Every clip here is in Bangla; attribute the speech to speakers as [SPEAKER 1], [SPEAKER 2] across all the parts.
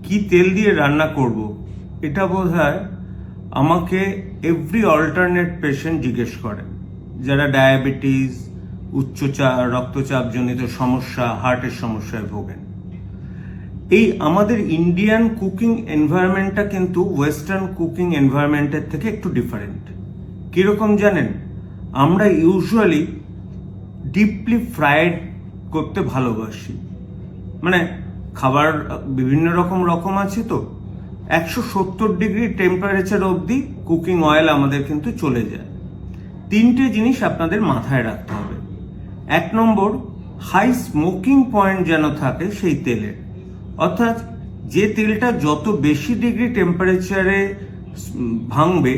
[SPEAKER 1] কি তেল দিয়ে রান্না করব, এটা বোধহয় আমাকে এভরি অল্টারনেট পেশেন্ট জিজ্ঞেস করে, যারা ডায়াবেটিস, রক্তচাপজনিত সমস্যা, হার্টের সমস্যায় ভোগেন। এই আমাদের ইন্ডিয়ান কুকিং এনভায়রনমেন্টটা কিন্তু ওয়েস্টার্ন কুকিং এনভায়রনমেন্টের থেকে একটু ডিফারেন্ট। কিরকম জানেন? আমরা ইউজুয়ালি ডিপলি ফ্রাইড করতে ভালোবাসি। মানে খাবার বিভিন্ন রকম আছে, তো 170 ডিগ্রি টেম্পারেচার অবধি কুকিং অয়েল আমাদের কিন্তু চলে যায়। তিনটে জিনিস আপনাদের মাথায় রাখতে হবে। 1 নম্বর, হাই স্মোকিং পয়েন্ট যেন থাকে সেই তেলের, অর্থাৎ যে তেলটা যত বেশি ডিগ্রি টেম্পারেচারে ভাঙবে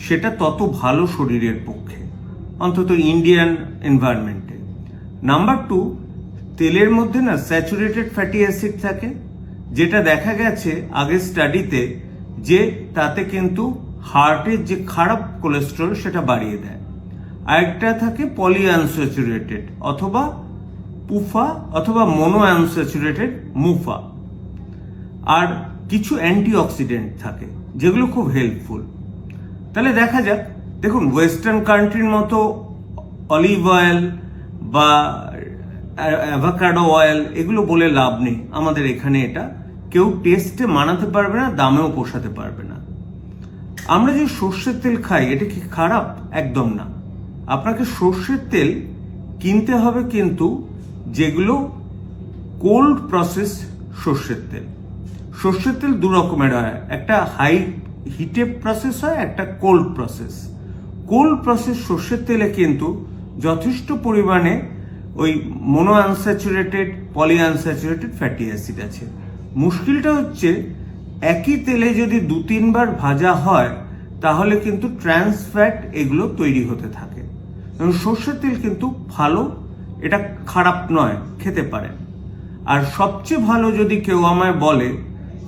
[SPEAKER 1] সেটা তত ভালো শরীরের পক্ষে, অন্তত ইন্ডিয়ান এনভায়রনমেন্টে। নাম্বার 2, তেলের মধ্যে না স্যাচুরেটেড ফ্যাটি অ্যাসিড থাকে, যেটা দেখা গেছে আগের স্টাডিতে যে তাতে কিন্তু হার্টের যে খারাপ কোলেস্টেরল সেটা বাড়িয়ে দেয়। আরেকটা থাকে পলিআনস্যাচুরেটেড অথবা পুফা অথবা মনোআনস্যাচুরেটেড মুফা। আর কিছু অ্যান্টিঅক্সিডেন্ট থাকে যেগুলো খুব হেল্পফুল। তাহলে দেখা যাক, দেখুন ওয়েস্টার্ন কান্ট্রির মতো অলিভ অয়েল বা অ্যাভোকাডো অয়েল এগুলো বলে লাভ নেই। আমাদের এখানে এটা কেউ টেস্টে মানাতে পারবে না, দামেও পোষাতে পারবে না। আমরা যে সর্ষের তেল খাই এটা কি খারাপ? একদম না। আপনাকে সর্ষের তেল কিনতে হবে কিন্তু যেগুলো কোল্ড প্রসেস সর্ষের তেল। সর্ষের তেল দু রকমের হয়, একটা হাই হিটে প্রসেস হয়, একটা কোল্ড প্রসেস। কোল্ড প্রসেস সর্ষের তেলে কিন্তু যথেষ্ট পরিমাণে ওই মনোআনস্যাচুরেটেড, পলিআনস্যাচুরেটেড ফ্যাটি অ্যাসিড আছে। মুশকিলটা হচ্ছে একই তেলে যদি 2-3 বার ভাজা হয় তাহলে কিন্তু ট্রান্স ফ্যাট এগুলো তৈরি হতে থাকে। সর্ষের তেল কিন্তু ভালো, এটা খারাপ নয়, খেতে পারেন। আর সবচেয়ে ভালো যদি কেউ আমায় বলে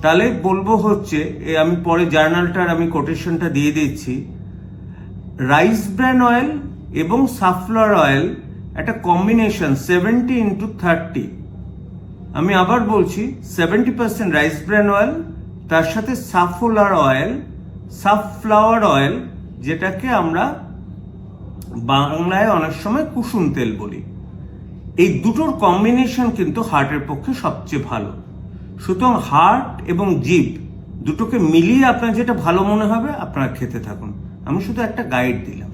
[SPEAKER 1] তাহলে বলবো হচ্ছে, আমি পরে জার্নালটার আমি কোটেশনটা দিয়ে দিচ্ছি, রাইস ব্র্যান অয়েল এবং সানফ্লাওয়ার অয়েল একটা কম্বিনেশন 70:30। আমি আবার বলছি, 70% রাইস ব্র্যান অয়েল, তার সাথে সানফ্লাওয়ার অয়েল, যেটাকে আমরা বাংলায় অনেক সময় কুসুম তেল বলি। এই দুটোর কম্বিনেশন কিন্তু হার্টের পক্ষে সবচেয়ে ভালো। সুতরাং হার্ট এবং জিভ দুটোকে মিলিয়ে আপনার যেটা ভালো মনে হবে আপনারা খেতে থাকুন। আমি শুধু একটা গাইড দিলাম।